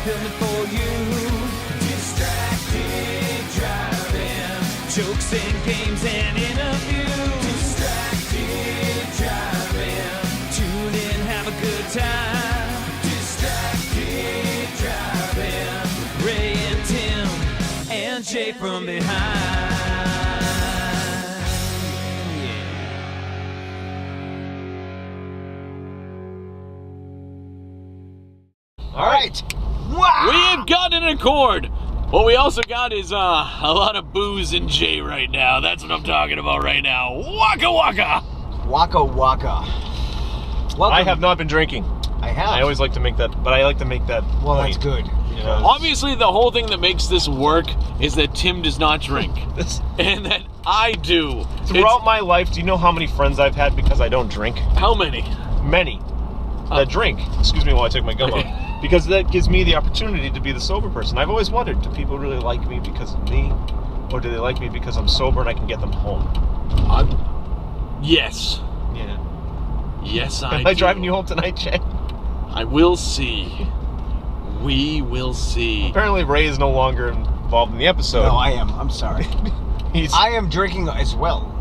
coming for you. Distracted driving, jokes and games and interviews. Distracted driving, tune in, have a good time. Distracted driving, Ray and Tim and Jay from behind. All right. Wow. We have gotten an accord. What we also got is a lot of booze in Jay right now. That's what I'm talking about right now. Waka waka. Waka waka. Welcome. I have not been drinking. I have. I always like to make that, but I like to make that Well, point. that's good. Because Obviously, the whole thing that makes this work is that Tim does not drink, and that I do. throughout my life, do you know how many friends I've had because I don't drink? How many? Many. That drink. Excuse me while I take my gum out. Because that gives me the opportunity to be the sober person. I've always wondered, do people really like me because of me? Or do they like me because I'm sober and I can get them home? Yes. Yeah. Yes, I Am I do. driving you home tonight, Jay? I will see. We will see. Apparently Ray is no longer involved in the episode. No, I am. I'm sorry. I am drinking as well.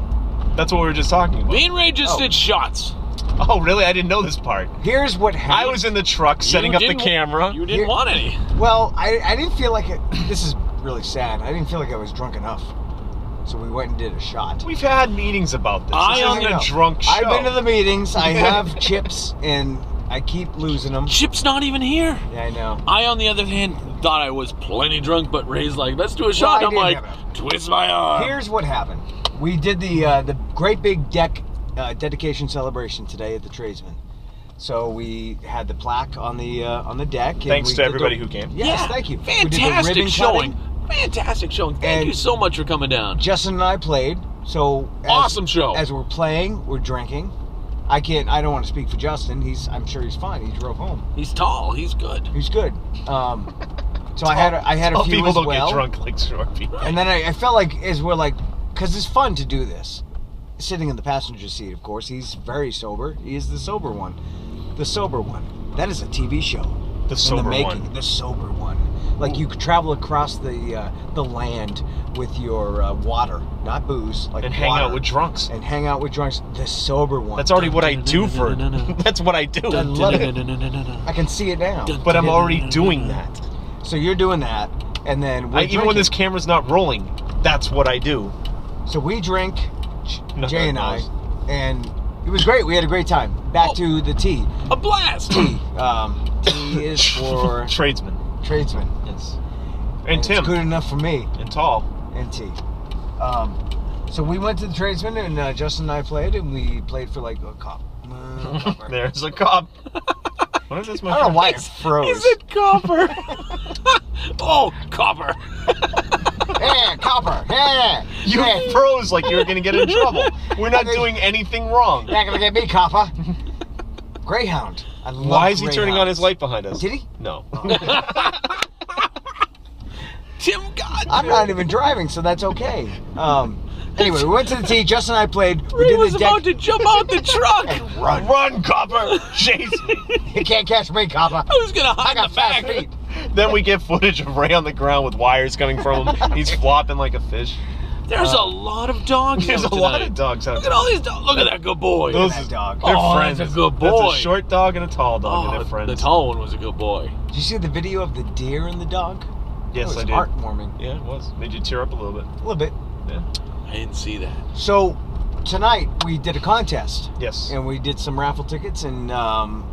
That's what we were just talking about. Me and Ray just did shots. Oh, really? I didn't know this part. Here's what happened. I was in the truck setting up the camera. You didn't want any. Well, I didn't feel like it. This is really sad. I didn't feel like I was drunk enough. So we went and did a shot. We've had meetings about this. I This isn't know. a drunk show. I've been to the meetings. I have chips, and I keep losing them. Chip's not even here. Yeah, I know. I, on the other hand, thought I was plenty drunk, but Ray's like, let's do a shot. I I'm did like, have twist my arm. Here's what happened. We did the great big dedication celebration today at the Tradesman. So we had the plaque on the deck. And Thanks we to did everybody who came. Yes, Yeah, thank you. We did the Fantastic ribbon showing. cutting. Fantastic showing. Thank And you so much for coming down. Justin and I played. So Awesome show. As we're playing, we're drinking. I don't want to speak for Justin. I'm sure he's fine. He drove home. He's tall. He's good. He's good. So I had a Tall few people as don't well. get drunk like short people. And then I felt like because it's fun to do this. Sitting in the passenger seat, of course. He's very sober. He is the sober one. The sober one. That is a TV show. The sober in the making. one. The sober one. Like you could travel across the land with your water, not booze, like And hang water. out with drunks. And hang out with drunks. The sober one. That's already what I do for. That's what I do. I love it. I can see it now. But I'm already doing that. So you're doing that, and then we're Even when this camera's not rolling, that's what I do. So we drink, No, Jay and no. I, and it was great. We had a great time. Back to the tea. A blast. Tea. Tea is for Tradesman. tradesmen. Yes. And Tim. It's good enough for me. And tall. And tea. So we went to the tradesman, and Justin and I played, and we played for like a cop. There's a cop. What is this? I don't know why it froze. Is it copper? Oh, copper. Yeah, copper. Yeah. You Yeah. froze like you were going to get in trouble. We're not doing anything wrong. You're not gonna get me, copper. Greyhound. I love Why is he turning on his Greyhounds. light behind us? Did he? No. Tim got I'm not even driving, so that's okay. Anyway, we went to the tee. Justin and I played. We Ray did was the about to jump out the truck. Run. Run, copper! Chase me! You can't catch me, copper. I was gonna I hide got the fast back. feet. Then we get footage of Ray on the ground with wires coming from him. He's flopping like a fish. There's a lot of dogs. There's a out lot tonight. of dogs out Look there. at all these dogs. Look at that good boy. Those That dog. They're Oh, friends. that's a good That's boy. a short dog and a tall dog, and Oh, they're friends. the tall one was a good boy. Did you see the video of the deer and the dog? Yes, it was I did. heartwarming. Yeah, it was. Made you tear up a little bit. A little bit. Yeah. I didn't see that. So tonight we did a contest. Yes. And we did some raffle tickets, and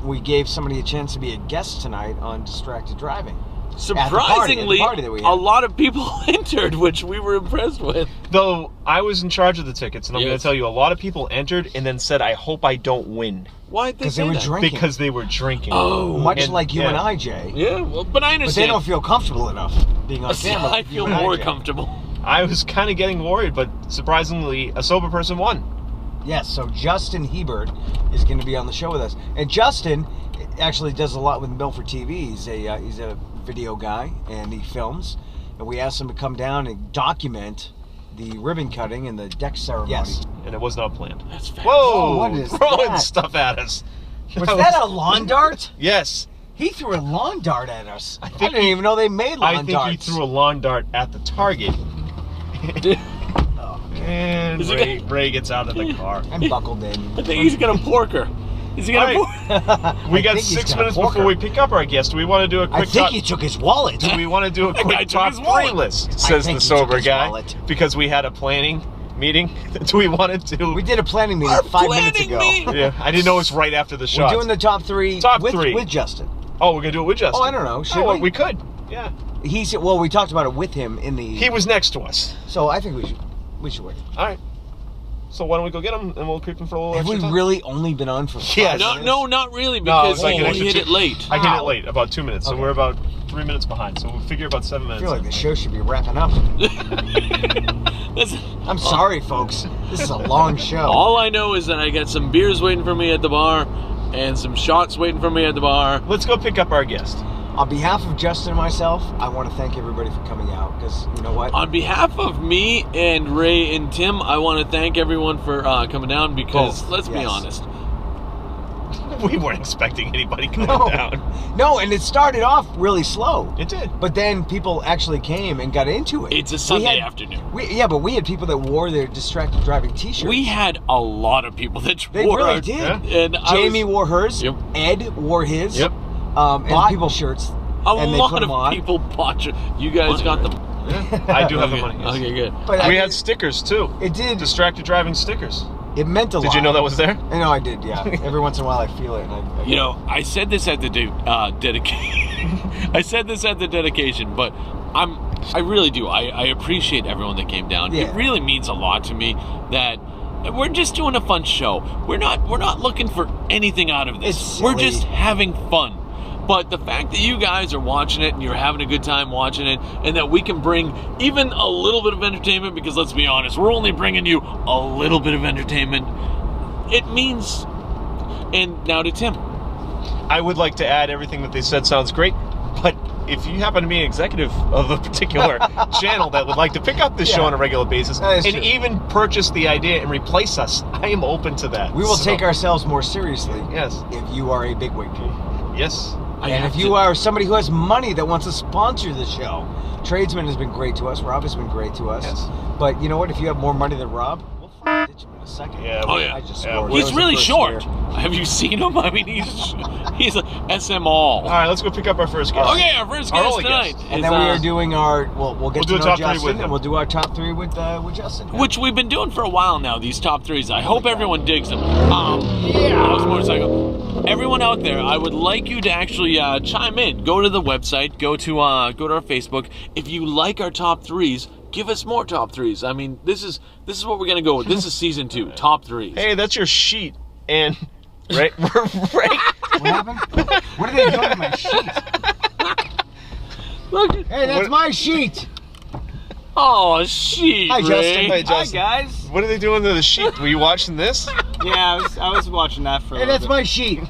we gave somebody a chance to be a guest tonight on Distracted Driving. Surprisingly, party that we a had. lot of people entered, which we were impressed with. Though I was in charge of the tickets, and I'm going Yes. to tell you, a lot of people entered and then said, "I hope I don't win," Why'd they Because say they were that? drinking. because they were drinking. Oh, Much And- like you yeah. and I, Jay. yeah. Well, but I But they understand. don't feel comfortable enough being on camera. I like you feel and more Jay. comfortable. I was kind of getting worried, but surprisingly, a sober person won. Yes, so Justin Hebert is going to be on the show with us. And Justin actually does a lot with Milford TV. He's a video guy, and he films. And we asked him to come down and document the ribbon cutting and the deck ceremony. Yes. And it was not planned. That's fast. Whoa! Oh, what is throwing that? stuff at us. Was that a lawn dart? Yes. He threw a lawn dart at us. I think didn't even know they made lawn darts. I think he threw a lawn dart at the target. And Ray gets out of the car. I'm buckled in. I think he's gonna porker. Is he gonna porker? We got 6 minutes before we pick up our guest. Do we want to do a quick I think he took his wallet. Do we want to do a quick top 3 list? Says the sober guy. Because we had a planning meeting. Do we want to do? We did a planning meeting 5 minutes ago. Yeah, I didn't know it was right after the shot. We're doing the top three. With Justin. Oh, we're gonna do it with Justin. Oh, I don't know. Should we? We could. Yeah. Well, we talked about it with him in the. He was next to us. So I think we should wait. All right. So why don't we go get him and we'll creep him for a little extra time? Have we really only been on for 5 minutes? No, not really, because we hit it late. I hit it late, about 2 minutes. So we're about 3 minutes behind. So we'll figure about 7 minutes. I feel like the show should be wrapping up. I'm sorry, folks. This is a long show. All I know is that I got some beers waiting for me at the bar and some shots waiting for me at the bar. Let's go pick up our guest. On behalf of Justin and myself, I want to thank everybody for coming out, because you know what? On behalf of me and Ray and Tim, I want to thank everyone for coming down, because let's be honest. We weren't expecting anybody coming down. No, and it started off really slow. It did. But then people actually came and got into it. It's a Sunday afternoon. But we had people that wore their distracted driving t-shirts. We had a lot of people that they wore really did. Yeah. And Jamie wore hers. Yep. Ed wore his. Yep. And people shirts. A lot of people bought you. You guys got them. Yeah. I do have the money. Yes. Okay, good. But we had stickers too. It did. Distracted driving stickers. It meant a lot. Did you know that was there? I know I did, yeah. Every once in a while I feel it. And I said this at the dedication. I said this at the dedication, but I really do. I appreciate everyone that came down. Yeah. It really means a lot to me that we're just doing a fun show. We're not looking for anything out of this. We're just having fun. But the fact that you guys are watching it and you're having a good time watching it, and that we can bring even a little bit of entertainment, because let's be honest, we're only bringing you a little bit of entertainment, it means. And now to Tim. I would like to add, everything that they said sounds great, but if you happen to be an executive of a particular channel that would like to pick up this show on a regular basis and even purchase the idea and replace us, I am open to that. We will take ourselves more seriously. Yes. If you are a bigwig. Yes. And if you are somebody who has money that wants to sponsor the show, Tradesman has been great to us. Rob has been great to us. Yes. But you know what? If you have more money than Rob, we'll fucking ditch him in a second. Yeah. I just scored. He's really short. Have you seen him? I mean, he's a SM all. All right, let's go pick up our first guest. Okay, our first guest tonight. And then we are doing our. We'll get to know Justin, and we'll do our top 3 with Justin. Which we've been doing for a while now. These top 3s. I hope everyone digs them. That was motorcycle. Everyone out there, I would like you to actually chime in. Go to the website. Go to our Facebook. If you like our top 3s, give us more top 3s. I mean, this is what we're gonna go with. This is season 2, top 3s. Hey, that's your sheet, and right. What happened? What are they doing to my sheet? Look. Hey, that's my sheet. Oh, sheet. Hi, Justin. Hey, Justin. Hi, guys. What are they doing to the sheet? Were you watching this? Yeah, I was watching that for a Hey, little that's bit. my sheet.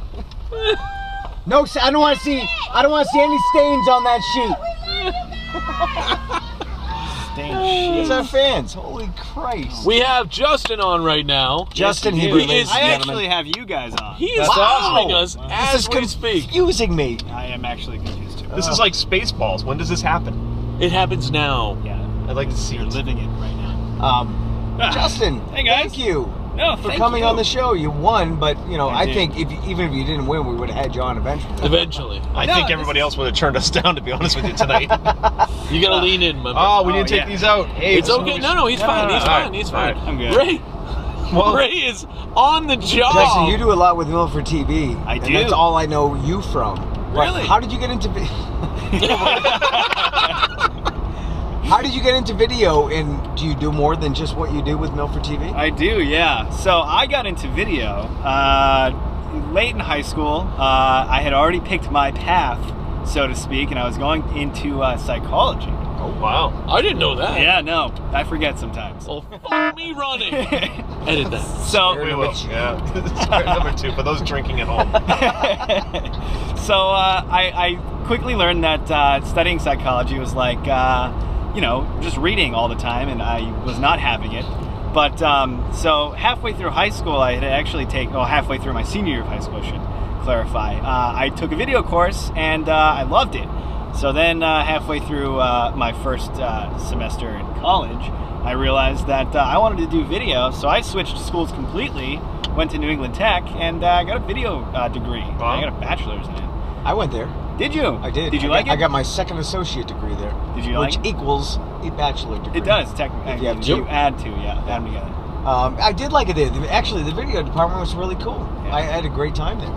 No, I don't want to see any stains on that sheet. It's our fans. Holy Christ. We have Justin on right now. Justin Hebert. I actually have you guys on. He is following us as we speak. Confusing me. I am actually confused too. This is like Spaceballs. When does this happen? It happens now. Yeah, I'd like to see you're it. living it right now. Justin, Hey, guys. thank you No, for thank coming you. on the show. You won, but I did. think even if you didn't win, we would have had you on eventually. Eventually. I think everybody else would have turned us down, to be honest with you, tonight. You gotta lean in, my Oh, we didn't take these out. Hey, It's okay. No, he's fine. He's fine. He's fine. I'm good. Ray is on the job. Justin, you do a lot with Milford TV. I and do. That's all I know you from. But Really? how did you get into How did you get into video, and do you do more than just what you do with Milford TV? I do, yeah. So I got into video late in high school. I had already picked my path, so to speak, and I was going into psychology. Oh, wow. I didn't know that. Yeah, no, I forget sometimes. Well, fuck me running. Edit that. So We will. Yeah. Sorry, number 2, for those drinking at home. So I quickly learned that studying psychology was like, just reading all the time, and I was not having it. But so halfway through high school, I had actually halfway through my senior year of high school, I should clarify. I took a video course and I loved it. So then halfway through my first semester in college, I realized that I wanted to do video. So I switched schools completely, went to New England Tech, and got a video degree. Wow. I got a bachelor's in it. I went there. Did you? I did. Did you like it? I got my second associate degree there. Did you like Which equals a bachelor degree. It does, technically. You have If two. you add two, add them together. I did like it there. Actually, the video department was really cool. Yeah. I had a great time there.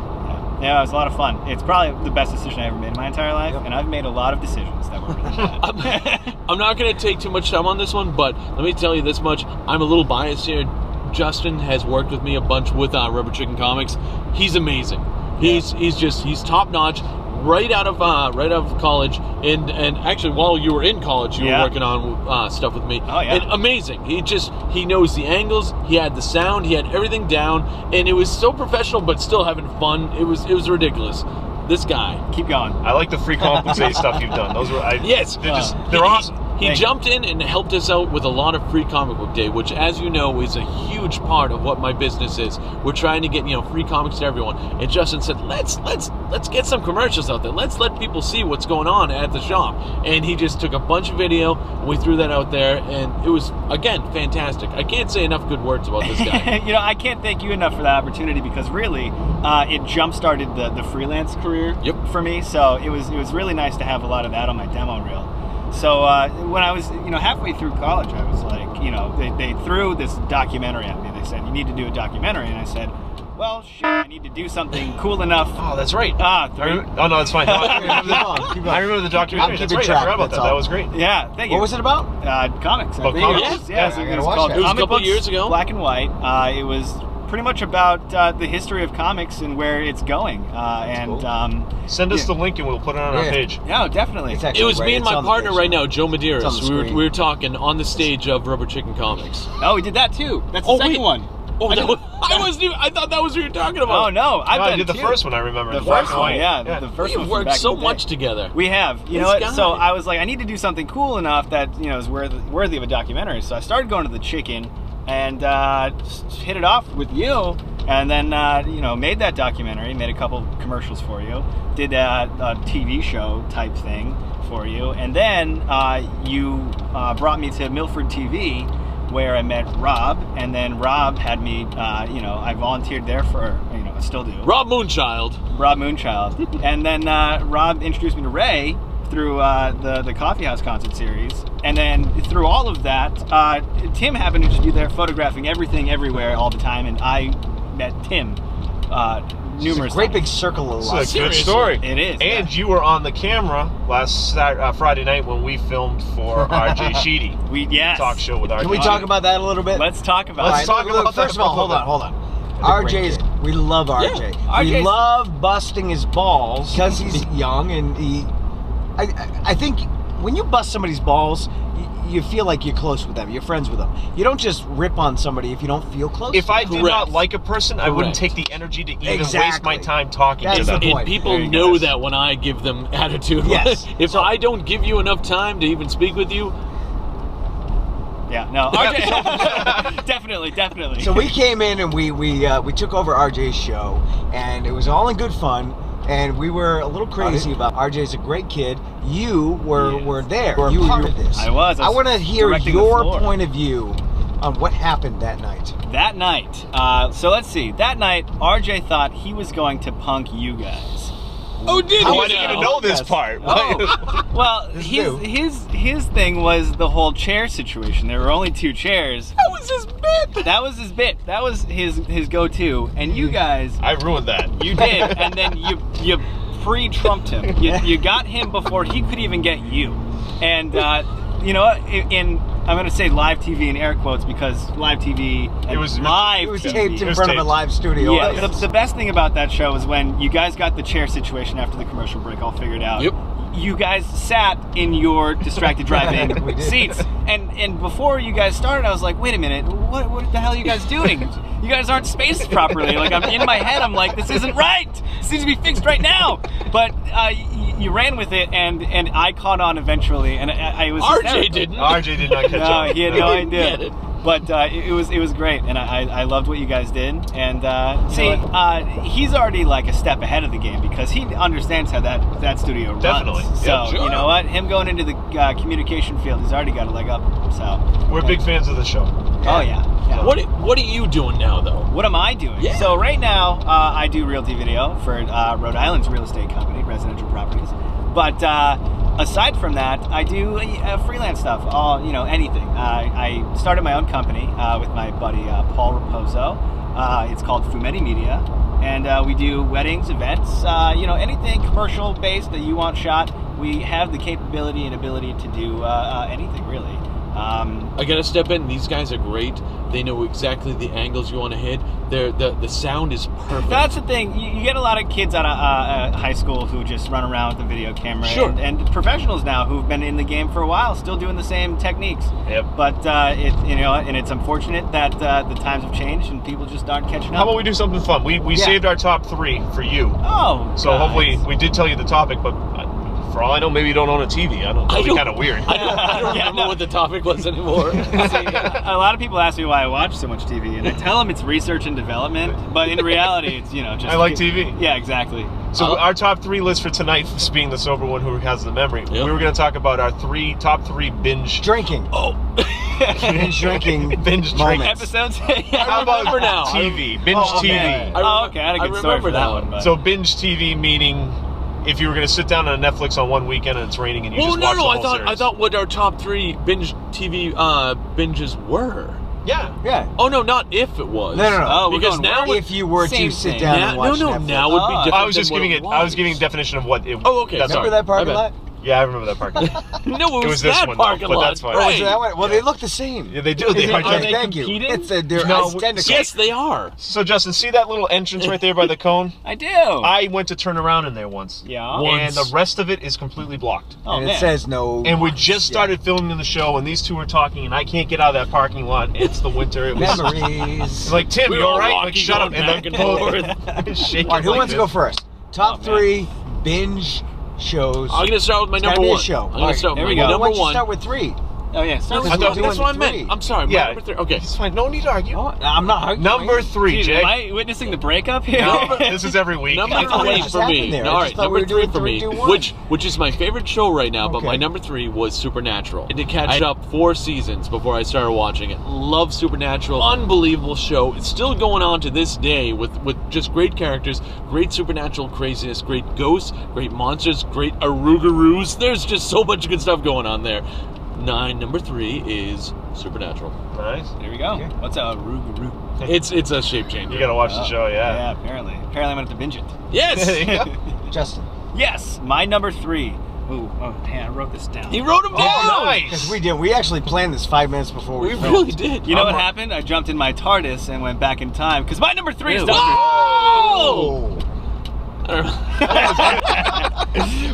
Yeah, it was a lot of fun. It's probably the best decision I ever made in my entire life, Yep. and I've made a lot of decisions that were really bad. I'm not going to take too much time on this one, but let me tell you this much. I'm a little biased here. Justin has worked with me a bunch with Rubber Chicken Comics. He's amazing. He's top notch. Right out of college, and actually while you were in college, you were working on stuff with me. Oh, yeah. And amazing. He knows the angles. He had the sound. He had everything down, and it was so professional, but still having fun. It was ridiculous. This guy. Keep going. I like the free compensate stuff you've done. Those were Yes. they're awesome. He Thank jumped in and helped us out with a lot of free comic book day, which, as you know, is a huge part of what my business is. We're trying to get free comics to everyone. And Justin said, let's get some commercials out there. Let's let people see what's going on at the shop. And he just took a bunch of video. And we threw that out there, and it was again fantastic. I can't say enough good words about this guy. I can't thank you enough for that opportunity, because really, it jump-started the freelance career for me. So it was really nice to have a lot of that on my demo reel. So when I was, halfway through college, I was like, they threw this documentary at me. They said, you need to do a documentary. And I said, well, shit, I need to do something cool enough. Oh, that's right. Oh, no, it's fine. No, I Keep going. I remember the documentary. That's keeping right. track, I forgot about that's that. all. That was great. yeah, thank you. What was it about? Comics. Oh, I think. comics? Yeah, I it gotta was watch called that. It was a Comic couple Books, years ago. Black and white. It was pretty much about the history of comics and where it's going. Send us the link and we'll put it on our page. Yeah, definitely. It's It actually was right- me and it's my on the partner page. right now, Joe It's on Medeiros. the We screen. were talking on the stage of Rubber Chicken Comics. Oh, we did that too. That's the Oh, second wait. one. Oh, I wasn't even. I thought that was what you were talking about. Oh no, I've I done did the two. first one. I remember The black first and one, white. yeah. The first We've one. worked back so in the day. much together. We have. You know This what? So guy. I was like, I need to do something cool enough that is worthy of a documentary. So I started going to the Chicken and just hit it off with you, and then made that documentary, made a couple commercials for you, did a TV show type thing for you, and then you brought me to Milford TV, where I met Rob, and then Rob had me, I volunteered there for, I still do. Rob Moonchild. Rob Moonchild. And then Rob introduced me to Ray through the Coffee House concert series. And then through all of that, Tim happened to just be there photographing everything everywhere all the time, and I met Tim numerous It's a great big times. circle of It's life. a good Seriously. story. It is, And yeah. you were on the camera last Friday night when we filmed for RJ Sheedy Yes. talk show with RJ. Can we talk about that a little bit? Let's talk about Let's it. talk about that First of all, for a hold on. a great RJ's, kid. we love RJ. Yeah, We RJ's love busting his balls because he's young, and I think when you bust somebody's balls, you feel like you're close with them, you're friends with them. You don't just rip on somebody if you don't feel close. If I did Correct. not like a person, I wouldn't Correct. take the energy to even waste Exactly. my time talking That's to the them. point. And people There you know go. that when I give them attitude. Yes. If So- I don't give you enough time to even speak with you, Yeah, no, RJ, definitely. So we came in and we took over RJ's show, and it was all in good fun. And we were a little crazy about RJ's a great kid. You were there. You were part of this. I was. I want to hear directing the your floor. point of view on what happened that night. That night, so let's see. That night, RJ thought he was going to punk you guys. oh, did How you was I it didn't know? know this part. Oh, well, This is his thing was the whole chair situation. There were only two chairs. That was his bit. That was his bit. That was his go-to. And you guys, I ruined that. you did, and then you pre-trumped him. You got him before he could even get you. And you know what? I'm going to say live TV in air quotes because live TV and It was- live It was TV. taped It in was front of a taped. live studio. Yeah, the best thing about that show is when you guys got the chair situation after the commercial break all figured out. Yep. You guys sat in your distracted We drive-in did. seats, and before you guys started, I was like, wait a minute, what the hell are you guys doing? You guys aren't spaced properly. Like, I'm in my head, I'm like, this isn't right. This needs to be fixed right now. But you ran with it, and I caught on eventually, and I was RJ hysterical. didn't. RJ did not catch No, on. he had no He didn't idea. get it. But it was great, and I loved what you guys did. And he's already like a step ahead of the game because he understands how that studio runs. Definitely. So Yeah, sure. you know what? Him going into the communication field, he's already got a leg up. So We're big fans of the show. oh yeah. What are you doing now, though? What am I doing? Yeah. So right now, I do realty video for Rhode Island's real estate company, Residential Properties. But aside from that, I do freelance stuff. Anything. I started my own company with my buddy Paul Raposo. It's called Fumetti Media, and we do weddings, events, anything commercial based that you want shot. We have the capability and ability to do anything really. I gotta step in. These guys are great. They know exactly the angles you want to hit. The sound is perfect. That's the thing. You get a lot of kids out of high school who just run around with the video camera, Sure. and professionals now who've been in the game for a while, still doing the same techniques. Yep. But and it's unfortunate that the times have changed and people just aren't catching up. How about we do something fun? We saved our top 3 for you. Oh, So guys. hopefully, we did tell you the topic, but for all I know, maybe you don't own a TV. That'd be kind of weird. I don't remember what the topic was anymore. See, a lot of people ask me why I watch so much TV, and I tell them it's research and development. But in reality, it's just. I like TV. Yeah, exactly. So our top 3 list for tonight, being the sober one who has the memory, Yep. we were going to talk about our top 3 binge. Drinking. Oh, Binge drinking. Binge moments. drinking. Episodes. How about remember now. TV? Binge Oh, TV. man. Okay, I had a good story remember for that now. one. But. So binge TV meaning if you were going to sit down on Netflix on one weekend and it's raining and you just watch the whole I series. thought what our top 3 binge TV binges were. Yeah. Yeah. Oh no, not if it was. No. Oh, we're because going now If you were Same to sit thing. down and watch no, Netflix. now would be different. I was just than giving what it. was. I was giving a definition of what it. Oh, okay. That's sorry. Remember that parking My bad. lot? Yeah, I remember that parking lot. No, It was this that one, though, parking but lot. that's fine. Oh, Right. is that one? Well, they look the same. Yeah, they do. They are. Are they Thank you. competing? They're No, identical. Yes, they are. So Justin, see that little entrance right there by the cone? I do. I went to turn around in there once. Yeah. And the rest of it is completely blocked. Oh, And man. it says no. And we just started filming the show, and these two are talking, and I can't get out of that parking lot. It's the winter. It was Memories. like, Tim, We you were all all right? walking, Like, shut up. going And back then and forth. shaking All right, who like wants to go this. first? Top Oh, man. 3 binge shows. I'm gonna start with my It's gotta number be a one. show. I'm All gonna right, start with there my we go. number Why don't you one. start with 3? Oh yeah. Start with I thought two. That's what I doing meant. 3. I'm sorry. My Yeah. number 3. Okay. It's fine. No need to argue. Oh, I'm not arguing. Number 3, Jeez, Jay. am I witnessing the breakup here? This is every week. Number I don't know what 3 just for me. happened there. No, I all just right, thought number we were 3 doing for me, 3, 2, 1. which is my favorite show right now. But Okay. my number 3 was Supernatural. And to catch up 4 seasons before I started watching it. Love Supernatural, unbelievable show. It's still going on to this day with just great characters, great supernatural craziness, great ghosts, great monsters, great arugaroos. There's just so much good stuff going on there. Number 3 is Supernatural. Nice. There we go. Okay. What's a Rugaroo? It's a shape changer. You gotta watch the show, Yeah, apparently. Apparently I'm gonna have to binge it. Yes. There you go. Justin. Yes, my number 3. Ooh, oh man, I wrote this down. He wrote them down. Oh, Because nice. we actually planned this 5 minutes before we We filmed. really did. You know I'm what a- happened? I jumped in my TARDIS and went back in time because my number 3 is Ew. Doctor Whoa! Oh. I don't know.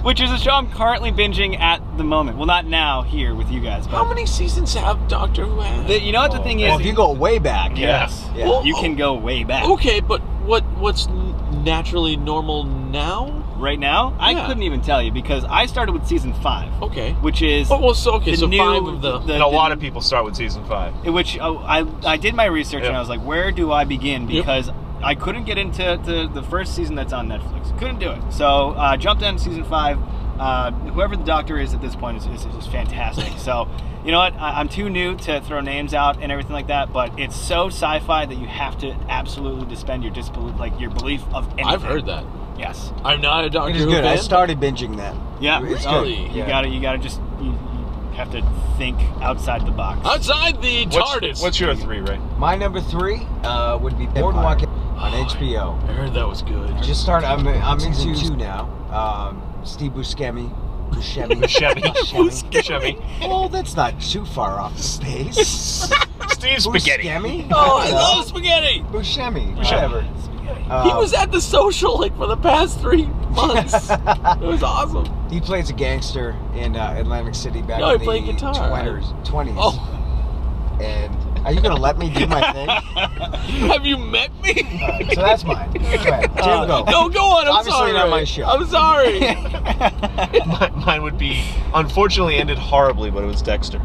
which is a show I'm currently binging at the moment. Well, not now here with you guys, but How many seasons have Doctor Who had? you know what the thing is? Well, if you go way back. yes, Yeah. Well, you can go way back. Okay, but what's naturally normal now? Right now, I Yeah. couldn't even tell you because I started with season 5, Okay. which is Oh, so the so new, 5 of the. And a lot of people start with season 5. in which I did my research Yep. and I was like, where do I begin? Yep. Because I couldn't get into the first season that's on Netflix. Couldn't do it. So jumped in season 5. Whoever the doctor is at this point is fantastic. So you know what? I'm too new to throw names out and everything like that. But it's so sci-fi that you have to absolutely suspend your disbelief, like your belief of anything. I've heard that. Yes. I'm not a Doctor It is Who good. I fan. started binging that. Yeah. It's Really? good. You Yeah. gotta just you have to think outside the box. Outside the TARDIS. What's your 3, Ray? My number 3 would be Boardwalk on HBO. I heard that was good. Just started. I'm into 2 now. Steve Buscemi. Buscemi. Oh, that's not too far off the space. Steve Spaghetti. Buscemi? Oh, I love spaghetti. Buscemi. Whatever. He was at the social like for the past 3 months. It was awesome. He plays a gangster in Atlantic City back No, in he the played guitar. 20s. Oh, And are you going to let me do my thing? have you met me? So that's mine. Go ahead. Tim, go. No, go on. I'm Obviously sorry. not my Ray. show. I'm sorry. Mine would be, unfortunately ended horribly, but it was Dexter.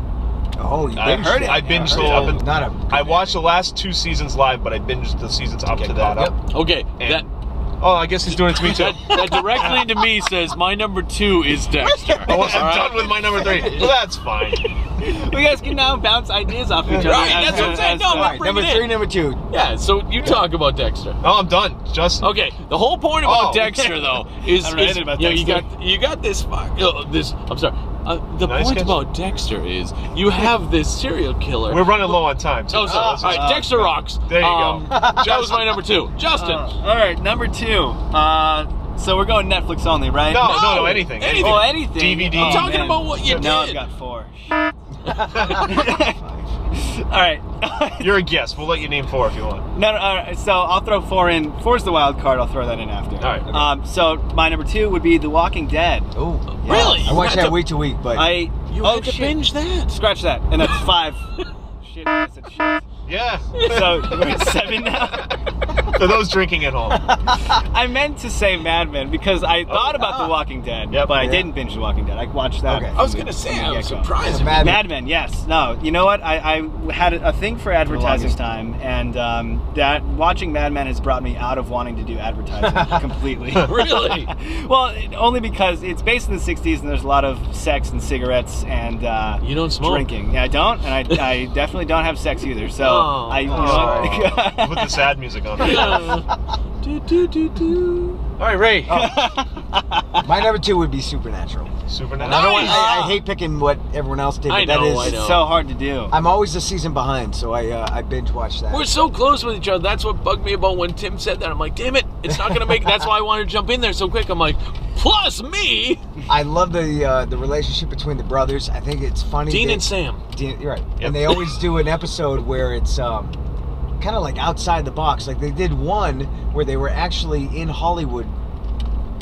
Oh, you I binged heard it. I binged Yeah, it up and not a. I watched the last 2 seasons live, but I binged the seasons up to that. Yep. Okay, And- that Oh, I guess he's doing it to me too. that directly into me says my number 2 is Dexter. I wasn't All right? done with my number 3. Well, that's fine. We guys can now bounce ideas off each other. Right, that's what I'm saying. No, I'm All not right, bringing number it 3, in. number 2. Yeah, so you talk about Dexter. Oh, I'm done. Just Okay, the whole point about Oh. Dexter though is, I don't know anything about you know, Dexter. you got this this. I'm sorry. The Nice point catch. about Dexter is you have this serial killer. we're running low on time. Too. Oh, sorry. Let's All just- right, Dexter rocks. There you go. That was my number 2. Justin. All right, number 2. So we're going Netflix only, right? No, anything. Anything. Oh, anything. DVD. I'm talking man. about what you Now did. I've got 4. All right. You're a guest. We'll let you name 4 if you want. No, all right, so I'll throw 4 in. 4's the wild card. I'll throw that in after. All right, okay. So my number 2 would be The Walking Dead. Oh, Really? I You watch had that to- week to week, but You oh had to shit. binge that. Scratch that, and that's 5. Shit, I said shit. Yeah. So we're at 7 now. For those drinking at home. I meant to say Mad Men because I thought about The Walking Dead, Yep. but I Yeah. didn't binge The Walking Dead. I watched that. Okay. I was gonna say I was surprised. Mad Men. Mad Men, yes. No, you know what? I had a thing for advertising time, and that watching Mad Men has brought me out of wanting to do advertising completely. Really? Well, only because it's based in the 60s, and there's a lot of sex and cigarettes and You don't smoke. drinking. Yeah, I don't, and I definitely don't have sex either. So Oh. I, you know, Put the sad music on. Do, do, do, do. All right, Ray. my number 2 would be Supernatural. Supernatural. I, don't want, Nice. I hate picking what everyone else did, but I that know, is. I know. so hard to do. I'm always a season behind, so I binge watch that. We're so close with each other. That's what bugged me about when Tim said that. I'm like, damn it, it's not gonna make. That's why I wanted to jump in there so quick. I'm like, plus me, I love the relationship between the brothers. I think it's funny. Dean that- and Sam. Dean, you're right. Yep. And they always do an episode where it's kind of like outside the box. Like they did one where they were actually in Hollywood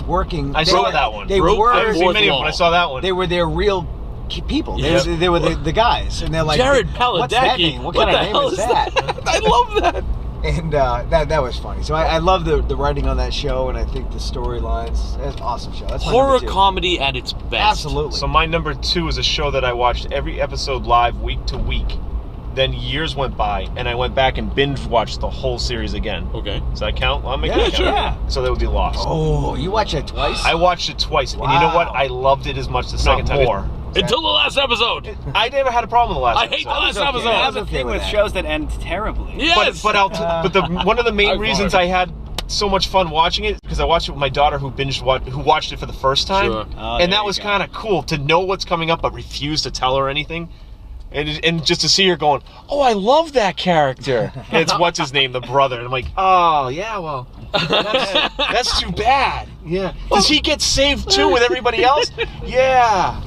working. I They saw were- that one. They Broke were. I haven't seen Fourth many of them, wall. but I saw that one. They were their real people. Yes. They were the guys, and they're like, Jared What's that Paladecki. name? What What kind the of name hell is is that? I love that. And that was funny. So I love the writing on that show, and I think the storylines. It's an awesome show. That's my Horror number 2. comedy at its best. Absolutely. So my number 2 is a show that I watched every episode live week to week. Then years went by, and I went back and binge watched the whole series again. Okay. Does that count? I'm making Yeah, it count. sure. Yeah. So that would be Lost. Oh, you watch that twice? I watched it twice, and you know what? Wow. I loved it as much the second time. More. Until the last episode. I never had a problem with the last. I hate the episode. last okay. episode. I I have was a okay thing with with that. shows that end terribly. Yes. But one of the main I've reasons learned. I had so much fun watching it because I watched it with my daughter who watched it for the first time, Sure. Oh, and there that you was go. kind of cool to know what's coming up but refuse to tell her anything. And just to see her going, oh, I love that character. And it's what's his name, the brother. And I'm like, oh yeah, well, that's too bad. Yeah. Does he get saved too with everybody else? Yeah.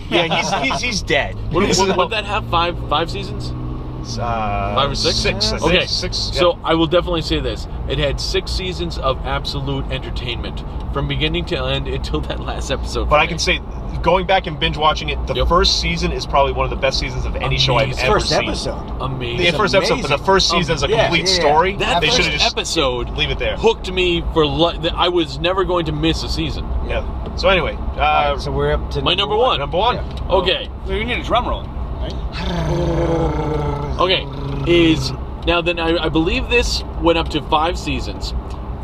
He's dead. Would that have five seasons? 5 or 6? 6. I think. Okay. 6. Yeah. So I will definitely say this: it had 6 seasons of absolute entertainment from beginning to end until that last episode. But for I me. can say, going back and binge watching it, the Yep. first season is probably one of the best seasons of any show I've Amazing. ever First seen. episode. amazing. The first episode, but the first season is a Yeah, complete yeah, yeah. story. that They first should have just episode leave it there. hooked me for I was never going to miss a season. Yeah. So anyway, All right, so we're up to my number one. number 1. Yeah. Okay. We need a drum roll, right? Okay, is now then I believe this went up to 5 seasons,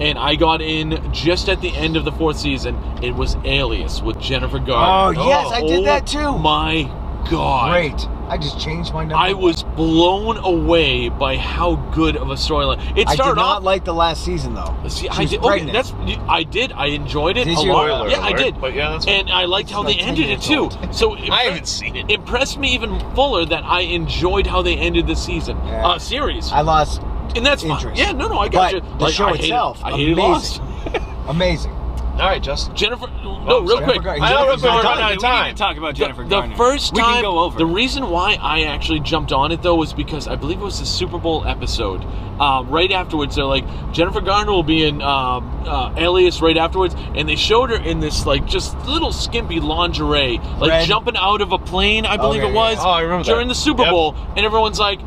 and I got in just at the end of the 4th season. It was Alias with Jennifer Oh, Garner. yes, I did that too. My God. Great. I just changed my number. I was blown away by how good of a storyline. It I did started not off. like the last season though. See, She I was did. Okay, pregnant. I did. I enjoyed it Did a you? lot. Spoiler Yeah, I alert, did. but yeah, that's And I liked how It's they like 10 ended it years too. old. So I haven't seen it. Impressed me even fuller that I enjoyed how they ended the season, Yeah. series, I lost and that's fine. interest. Yeah, no, I got But you. the show I hated- itself, I hated Lost. amazing. All right, Justin. Jennifer, Oh, no, real sorry. quick. Jennifer I know, real Jennifer's quick, not we're done. running out of We time. need to talk about Jennifer The Garner. first we time, can go over. the reason why I actually jumped on it though was because I believe it was the Super Bowl episode. Right afterwards, they're like, Jennifer Garner will be in Alias right afterwards, and they showed her in this like just little skimpy lingerie, like Red. jumping out of a plane, I believe Okay, it was, yeah. Oh, I remember that. during the Super Yep. Bowl, and everyone's like,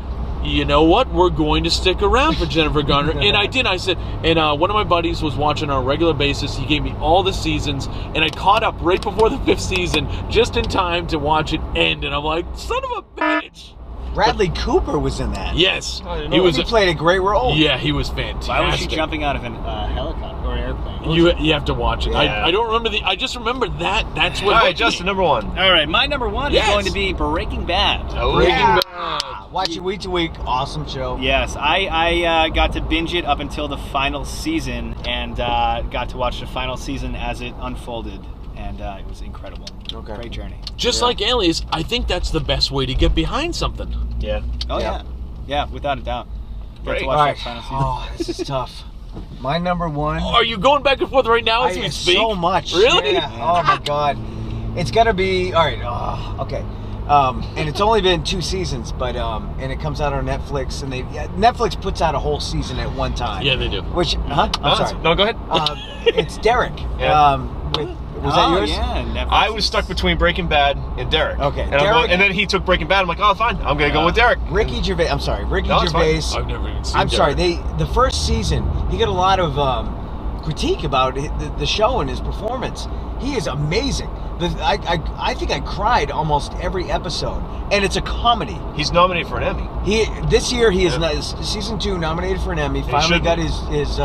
you know what? We're going to stick around for Jennifer Garner. And I did. I said, and one of my buddies was watching on a regular basis. He gave me all the seasons, and I caught up right before the 5th season, just in time to watch it end. And I'm like, son of a bitch. Bradley Cooper was in that. Yes, I didn't he know was. He played a great role. Yeah, he was fantastic. Why was she jumping out of a helicopter or airplane? You have to watch it. Yeah. I don't remember I just remember that. That's what. All right, hooked me. Justin, number one. All right, my number one Yes. is going to be Breaking Bad. Oh, Breaking yeah. Bad. Watch it week to week. Awesome show. Yes, I got to binge it up until the final season and got to watch the final season as it unfolded, and it was incredible. Okay. Great journey. Just like Alias, I think that's the best way to get behind something. Yeah. Oh Yeah. yeah, without a doubt. Got Great. to All watch right. that final season. Oh, this is tough. My number one. Are you going back and forth right now as we speak? So much. Really? Yeah. Oh my God. It's gotta be. All right. Oh, okay. And it's only been 2 seasons, but and it comes out on Netflix, and Netflix puts out a whole season at one time. Yeah, they do. Which, huh? I'm sorry. No, go ahead. It's Derek. Yeah. Was that yours? Yeah, Netflix. I was stuck between Breaking Bad and Derek. Okay, And, I'm Derek- going, and then he took Breaking Bad. I'm like, oh, fine. I'm going to go with Derek. Ricky Gervais. I'm sorry, Ricky No, it's fine. Gervais. I've never even seen I'm sorry. Derek. The first season, he got a lot of critique about the show and his performance. He is amazing. I think I cried almost every episode, and it's a comedy. He's nominated for an Emmy. This year he is Yeah. season 2 nominated for an Emmy. He Finally should got be. his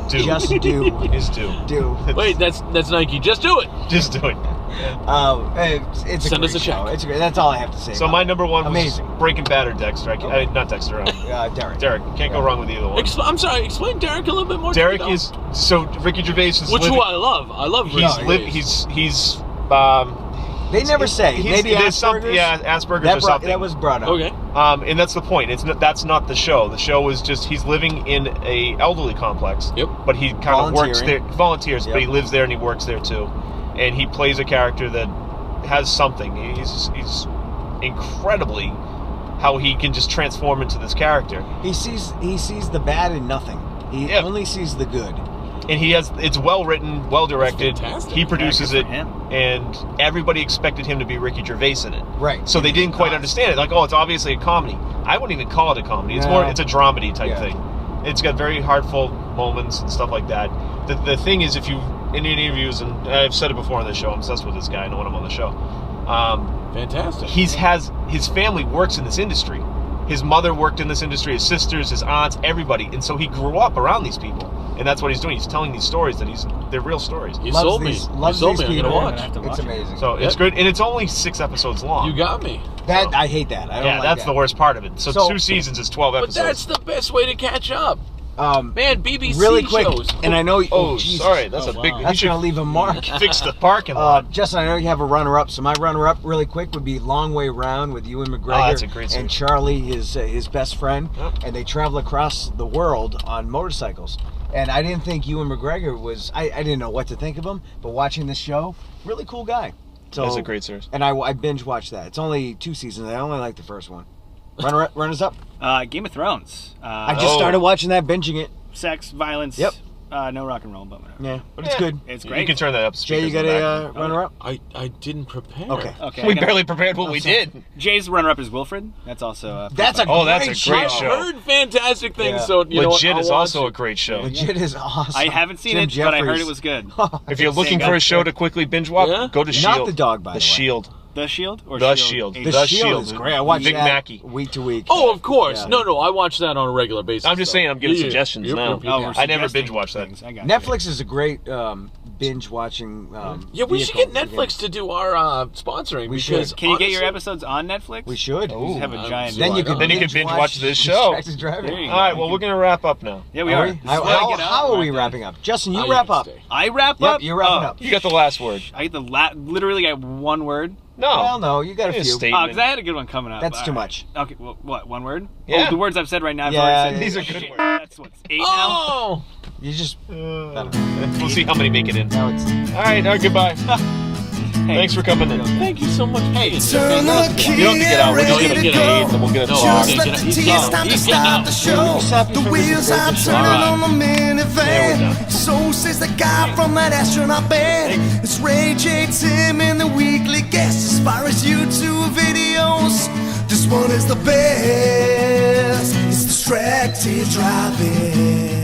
Do. just do His due. do. Wait, that's Nike. Just do it. Just do it. It's a Send great us a show. check. It's great. That's all I have to say. So about my it. number one was Amazing. Breaking Bad or Dexter. Not Dexter. Derek. Derek. Can't go wrong with either one. I'm sorry. Explain Derek a little bit more. Derek to me, is so Ricky Gervais is which living, who I love. I love. Ricky Gervais. he's They never say. Maybe there's something, Asperger's. yeah, Asperger's or something. That was brought up. Okay. And that's the point. That's not the show. The show is just he's living in a elderly complex. Yep. But he kind of works there, Volunteering. volunteers, Yep. but he lives there and he works there too. And he plays a character that has something. He's incredibly how he can just transform into this character. He sees the bad in nothing. He Yeah. only sees the good. And it's well written, well directed. fantastic. He produces Yeah, it, good for him. and everybody expected him to be Ricky Gervais in it. Right. So they didn't quite understand it. Like, oh, it's obviously a comedy. I wouldn't even call it a comedy. It's No. it's a dramedy type Yeah. thing. It's got very heartfelt moments and stuff like that. The thing is, if you in interviews, and I've said it before on the show, I'm obsessed with this guy. I know when I'm on the show. Fantastic. His family works in this industry. His mother worked in this industry, his sisters, his aunts, everybody, and so he grew up around these people, and that's what he's doing. He's telling these stories they're real stories. You sold me. Loves you sold these me. I'm people. gonna watch. have to It's watch it. amazing. So it's Yep. good, and it's only 6 episodes long. You got me. That I hate that. I don't yeah, like that's that. the worst part of it. So, So- 2 seasons is 12 But episodes. that's the best way to catch up. Man, BBC really quick, shows. and I know. Oh, Jesus. sorry, that's a Oh, big. wow. He That's should gonna leave a mark. fix the parking lot. Justin, I know you have a runner-up, so my runner-up, really quick, would be Long Way Round with Ewan McGregor that's a great and series. Charlie, his best friend, Yep. and they travel across the world on motorcycles. And I didn't think Ewan McGregor was. I didn't know what to think of him, but watching this show, really cool guy. So That's a great series. And I binge watched that. It's only 2 seasons. I only like the first one. Runners up. Game of Thrones. I just started watching that, binging it. Sex, violence. Yep. No rock and roll, but whatever. Yeah, but it's good. It's You great. can turn that up. Jay, you got a runner-up? I didn't prepare. Okay. Okay. We I got- barely prepared what we did. Jay's runner-up is Wilfred. That's also. That's a Oh, that's great a great show. show. I've heard fantastic things, Yeah. so you know what, Legit I'll is watch also it. a great show. Legit is awesome. I haven't seen Jim it, but I heard Jeffries. it was good. If you're looking Same for guy. a show to quickly binge watch, Yeah? go to Shield. Not The Dog, by the The way. Shield. The Shield or The Shield? Shield. The The Shield Shield. is great. I watch Vic that Mackey. week to week. Oh, of course. Yeah. No, I watch that on a regular basis. I'm just though. saying, I'm giving Yeah, suggestions yep, now. yep, yep. Oh, we're I never suggesting binge watched that. things. I got you. Netflix is a great binge watching. Yeah, we should get vehicle. Netflix to do our sponsoring. We because should. Can you get your honestly- episodes on Netflix? We should. We just have a giant. Then you Why could not? Then you can binge watch this show. Distracted Driving. There you go. All right, well, we're going to wrap up now. Yeah, we Are are. we? This is where I get How out. are we wrapping up? Justin, you Oh, wrap can up. stay. I wrap Yep, up. you're wrapping up. You got the last word. I get literally got one word. No. Well, no, you got a It's a few. statement. Oh, because I had a good one coming up. That's All too right. much. Okay, well, what? One word? Yeah. Oh, the words I've said right now. I've Yeah, already said. these are good Shit, words. That's what's 8 now. Oh! You just. We'll see how many make it in. Now it's. All right, goodbye. Hey, Thanks for coming in. Thank you so much. Hey, Turn the key, You don't have to get out. We're just ready going to to get go. an 8, and we'll get a No, 12. Just okay, let the he's tears gone. time to He's start getting the out. show. Happy The for wheels this are great turning All right. on the minivan. Yeah, we're done. So says the guy from that astronaut band. It's Ray J, Tim, and the weekly guest. As far as YouTube videos, this one is the best. It's distracted driving.